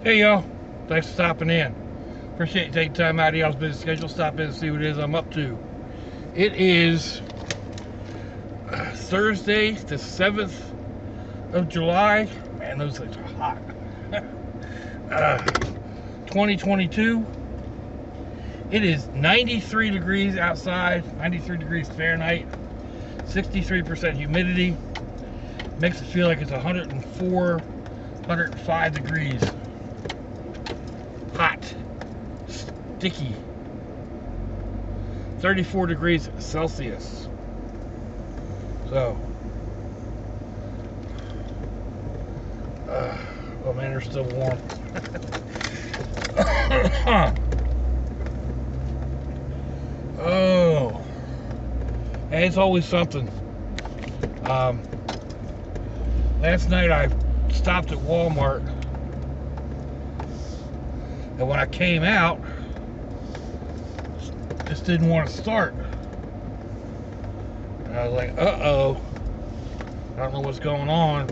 Hey y'all, thanks for stopping in. Appreciate you taking time out of y'all's busy schedule. Stop in and see what it is I'm up to. It is Thursday, the 7th of July. Man, those things are hot. 2022. It is 93 degrees outside, 93 degrees Fahrenheit, 63% humidity. Makes it feel like it's 104, 105 degrees. Hot, sticky, 34 degrees Celsius. So, oh man, they're still warm. Oh, and it's always something. Last night I stopped at Walmart, and when I came out, just didn't want to start. And I was like, uh-oh, I don't know what's going on.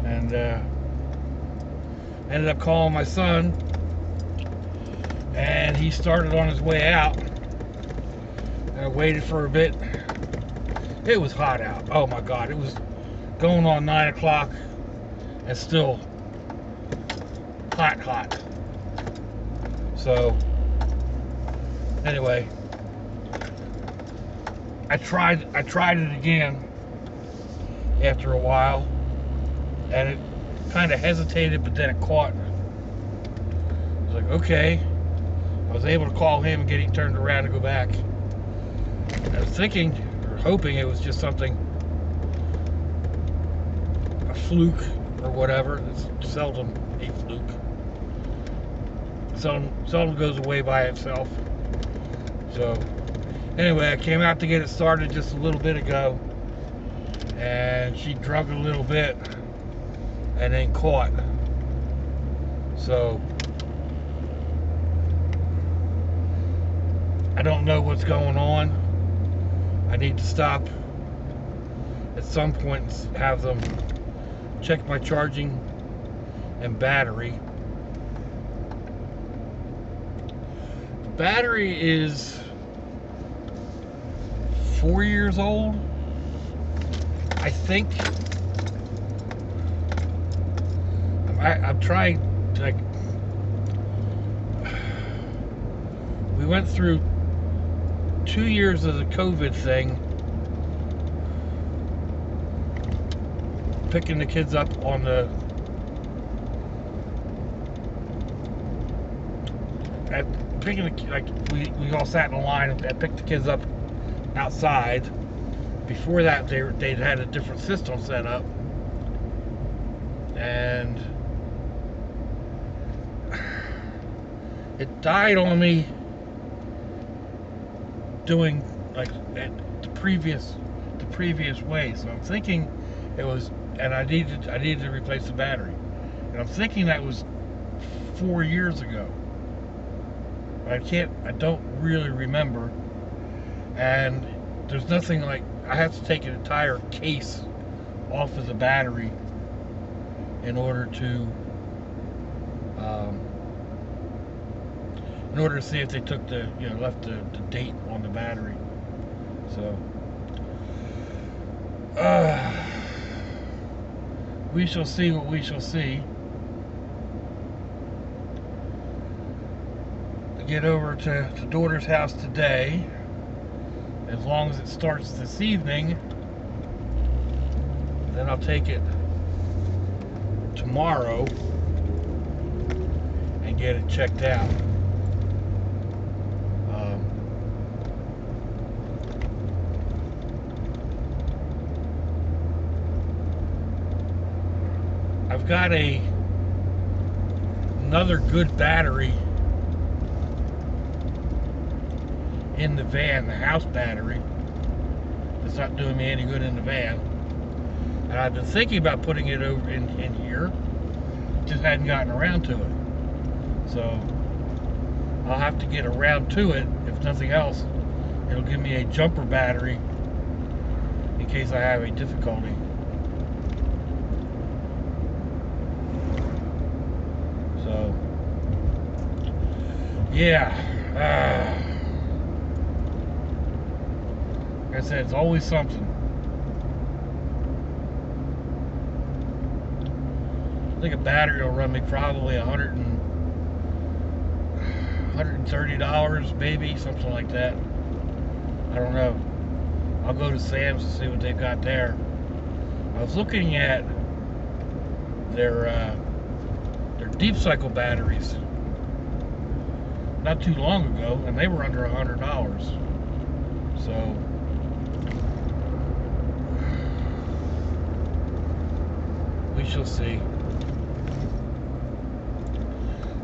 And ended up calling my son, and he started on his way out. And I waited for a bit. It was hot out. Oh my God, it was going on 9 o'clock and still hot. So anyway, I tried it again after a while, and it kind of hesitated, but then it caught. I was like, okay. I was able to call him and get him turned around to go back. I was thinking or hoping it was just something, a fluke or whatever. It's seldom a fluke. Seldom goes away by itself. So anyway, I came out to get it started just a little bit ago, and she drug a little bit and then caught. So I don't know what's going on. I need to stop at some point and have them check my charging and battery. The battery is 4 years old, I think. I'm trying, like, we went through 2 years of the COVID thing, picking the kids up on the we all sat in a line and picked the kids up outside. Before that, they'd had a different system set up, and it died on me doing like the previous way. So I'm thinking it was, and I needed to replace the battery, and I'm thinking that was 4 years ago. I don't really remember, and there's nothing like, I have to take an entire case off of the battery in order to see if they took the, left the date on the battery. So we shall see what we shall see. I get over to the daughter's house today. As long as it starts this evening, then I'll take it tomorrow and get it checked out. I've got another good battery in the van, the house battery. It's not doing me any good in the van, and I've been thinking about putting it over in here, just hadn't gotten around to it. So I'll have to get around to it. If nothing else, it'll give me a jumper battery in case I have a difficulty. yeah. Like I said, it's always something. I think a battery will run me probably $130, maybe, something like that. I don't know. I'll go to Sam's to see what they've got there. I was looking at their deep cycle batteries not too long ago, and they were under $100. So we shall see.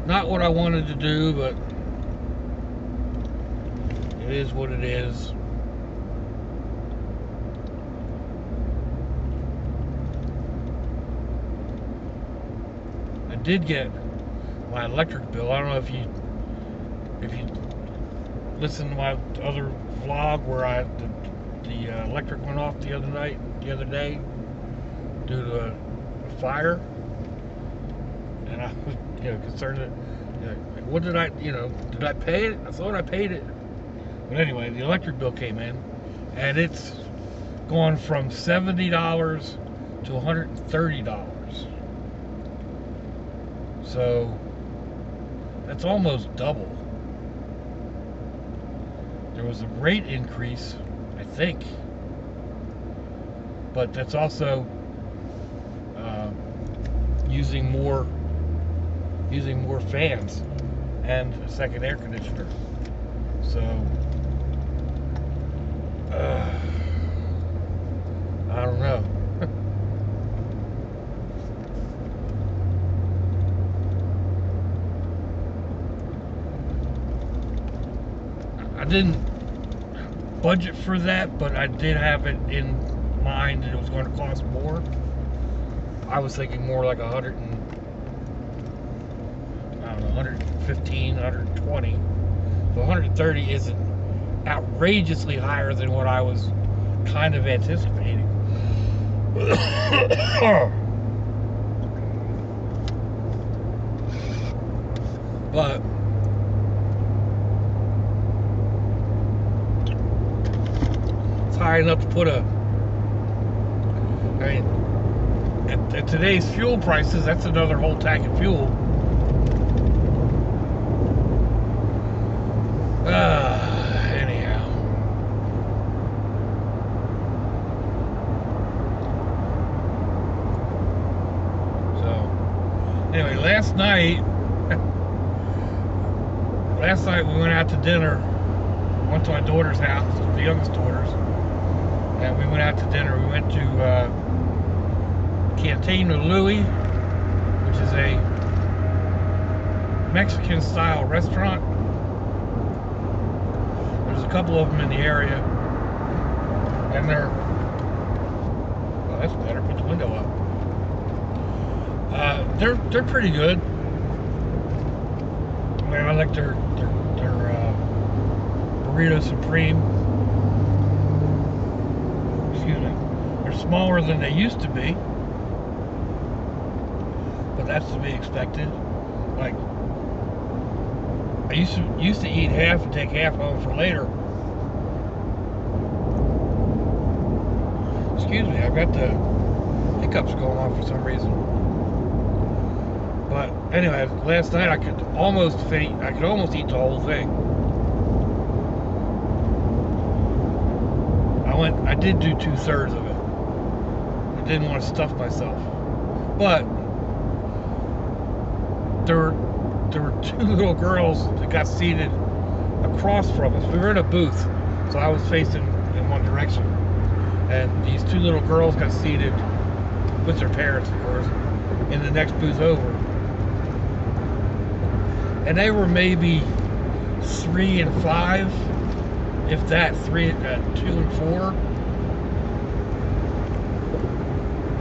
Not what I wanted to do, but it is what it is. I did get my electric bill. I don't know if you listen to my other vlog where the electric went off the other day due to a fire, and I was concerned that what did I pay it? I thought I paid it, but anyway, the electric bill came in, and it's gone from $70 to $130. So that's almost double. There was a rate increase, I think, but that's also using more fans and a second air conditioner. So I don't know. I didn't budget for that, but I did have it in mind that it was going to cost more. I was thinking more like 115, 120. But 130 isn't outrageously higher than what I was kind of anticipating. But it's high enough to put at today's fuel prices, that's another whole tank of fuel. Anyhow. So, anyway, last night we went out to dinner. Went to my daughter's house, the youngest daughter's, and we went out to dinner. We went to Cantina Louie, which is a Mexican style restaurant. There's a couple of them in the area, and they're, well, that's better, put the window up. They're pretty good. I like their burrito supreme. Excuse me. They're smaller than they used to be, but that's to be expected. Like, I used to eat half and take half home for later. Excuse me, I've got the hiccups going on for some reason. But anyway, last night I could almost eat the whole thing. I did do 2/3 of it. I didn't want to stuff myself, but there were two little girls that got seated across from us. We were in a booth, so I was facing in one direction, and these two little girls got seated with their parents, of course, in the next booth over. And they were maybe 3 and 5, if that, 2 and 4.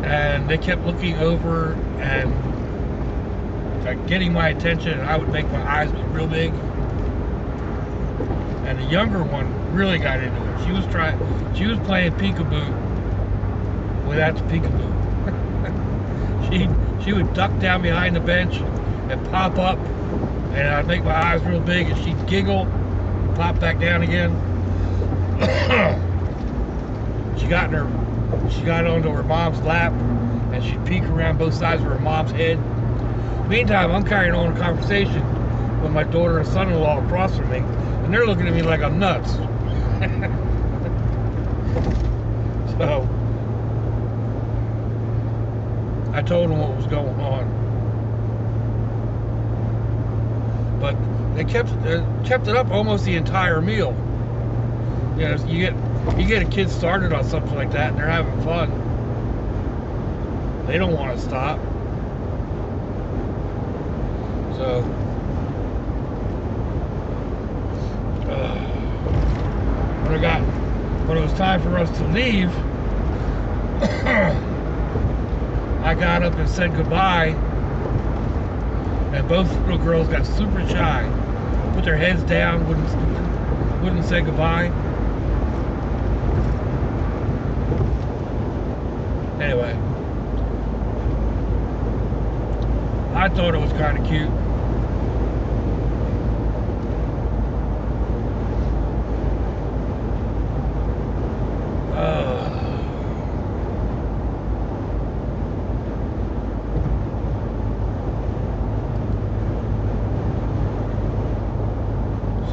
And they kept looking over and getting my attention, and I would make my eyes look real big. And the younger one really got into it. She was playing peekaboo without the peekaboo. she would duck down behind the bench and pop up and I'd make my eyes real big, and she'd giggle, pop back down again. She got onto her mom's lap, and she'd peek around both sides of her mom's head. Meantime, I'm carrying on a conversation with my daughter and son-in-law across from me, and they're looking at me like I'm nuts. So I told them what was going on, but they kept it up almost the entire meal. You know, you get a kid started on something like that, and they're having fun. They don't want to stop. So when it was time for us to leave, I got up and said goodbye, and both little girls got super shy, put their heads down, wouldn't say goodbye. Anyway, I thought it was kind of cute.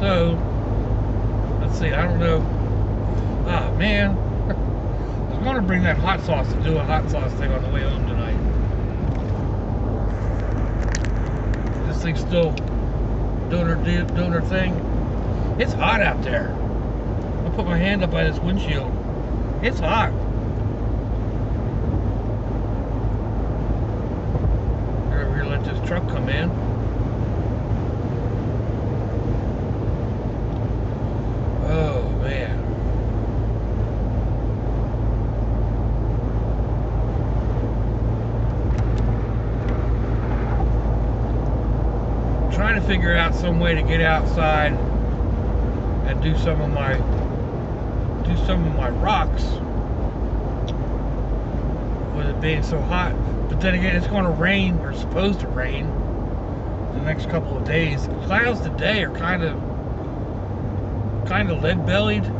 So, let's see, I don't know. Ah, man. I was going to bring that hot sauce to do a hot sauce thing on the way home tonight. This thing's still doing her thing. It's hot out there. I put my hand up by this windshield. It's hot. We're going to let this truck come in. Oh, man. I'm trying to figure out some way to get outside and do some of my rocks with it being so hot. But then again, it's going to rain, or supposed to rain, the next couple of days. The clouds today are kind of lead-bellied. You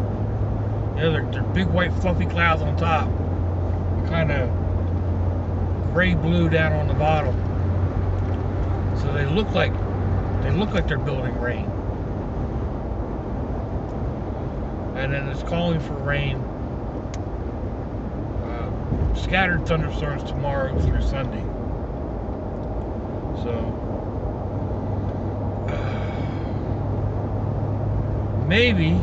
know, they're big white fluffy clouds on top, kind of gray-blue down on the bottom. So they look like they're building rain. And then it's calling for rain, scattered thunderstorms tomorrow through Sunday. So maybe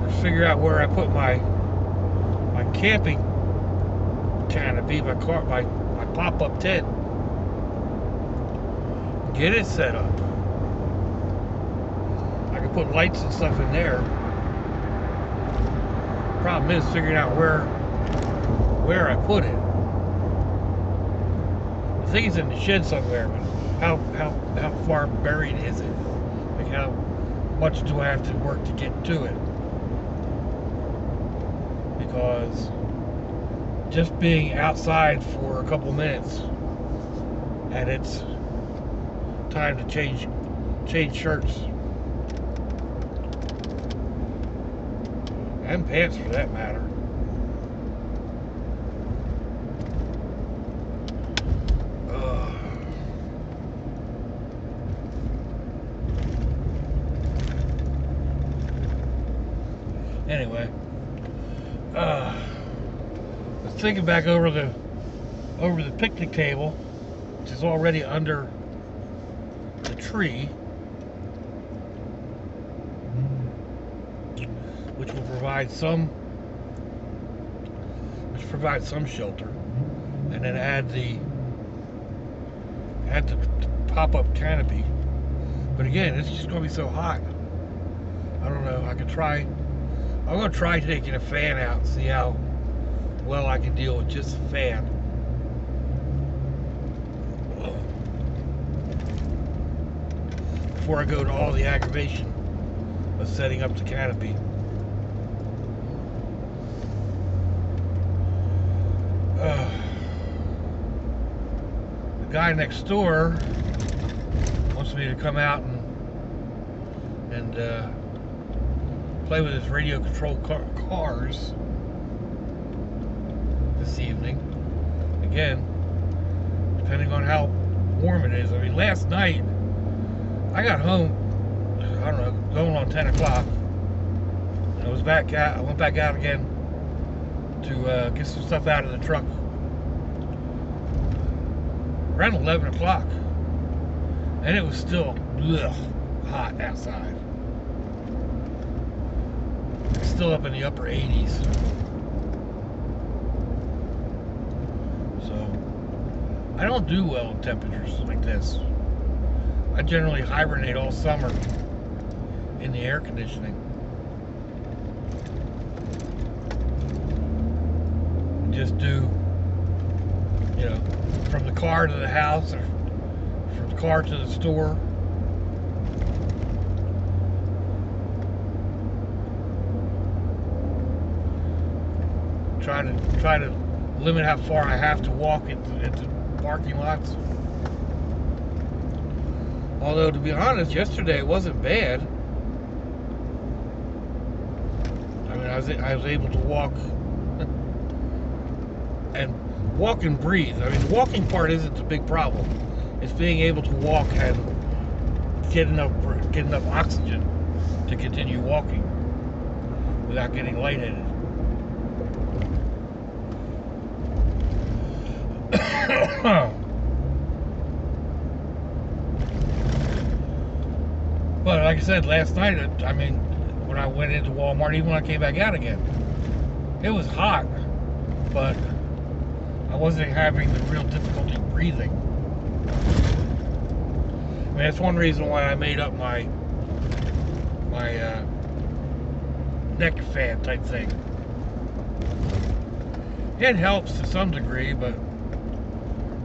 let's figure out where I put my camping canopy, my pop-up tent. Get it set up. I can put lights and stuff in there. Problem is figuring out where I put it. I think it's in the shed somewhere, but how far buried is it? Like, how much do I have to work to get to it? Because just being outside for a couple minutes and it's time to change shirts and pants for that matter. Anyway, I was thinking back over the picnic table, which is already under the tree, which will provide some shelter, and then add the pop-up canopy. But again, it's just going to be so hot. I don't know. I'm going to try taking a fan out and see how well I can deal with just a fan. Before I go to all the aggravation of setting up the canopy. guy next door wants me to come out and play with his radio controlled cars this evening. Again, depending on how warm it is. I mean, last night I got home, I don't know, going on 10 o'clock. I was back out. I went back out again to get some stuff out of the truck around 11 o'clock, and it was still hot outside. It's still up in the upper 80s. So I don't do well in temperatures like this. I generally hibernate all summer in the air conditioning. Just do, you know, from the car to the house, or from the car to the store. Try to limit how far I have to walk into parking lots. Although, to be honest, yesterday it wasn't bad. I mean, I was able to walk and breathe. I mean, the walking part isn't the big problem. It's being able to walk and get enough oxygen to continue walking without getting lightheaded. But like I said, last night, I mean, when I went into Walmart, even when I came back out again, it was hot, but I wasn't having the real difficulty breathing. I mean, that's one reason why I made up my neck fan type thing. It helps to some degree, but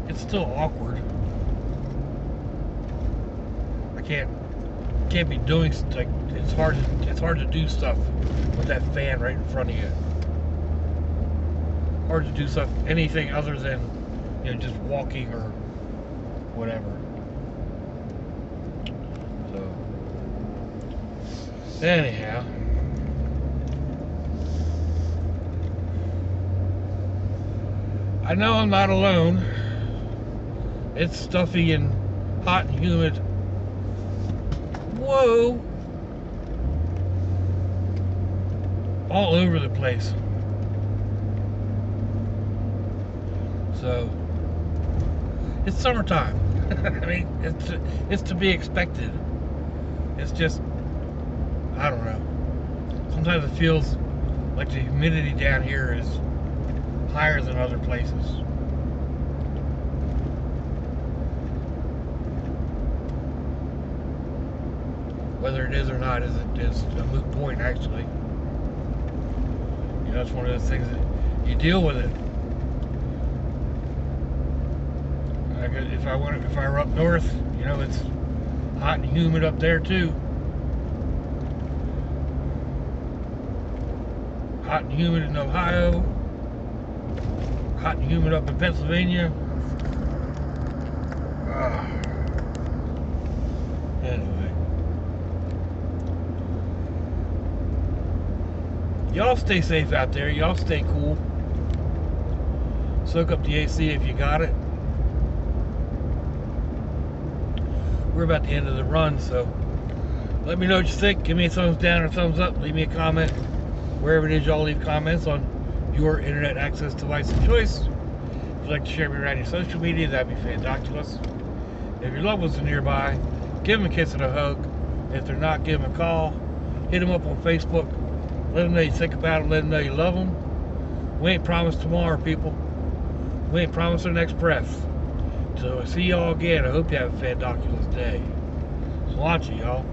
it's still awkward. I can't be doing, like, it's hard to do stuff with that fan right in front of you. Hard to do stuff, anything other than, you know, just walking or whatever. So anyhow, I know I'm not alone. It's stuffy and hot and humid. Whoa! All over the place. So it's summertime. I mean, it's to be expected. It's just, I don't know. Sometimes it feels like the humidity down here is higher than other places. Whether it is or not is a moot point, actually. You know, it's one of those things that you deal with it. Like if I were up north, you know, it's hot and humid up there too. Hot and humid in Ohio. Hot and humid up in Pennsylvania. Anyway. Y'all stay safe out there. Y'all stay cool. Soak up the AC if you got it. We're about the end of the run, so let me know what you think. Give me a thumbs down or thumbs up. Leave me a comment. Wherever it is y'all leave comments on your internet access device of choice. If you'd like to share me around your social media, that'd be fantabulous. If your loved ones are nearby, give them a kiss and a hug. If they're not, give them a call. Hit them up on Facebook. Let them know you think about them. Let them know you love them. We ain't promised tomorrow, people. We ain't promised our next breath. So I'll see y'all again. I hope you have a fantabulous day. Launch it, y'all.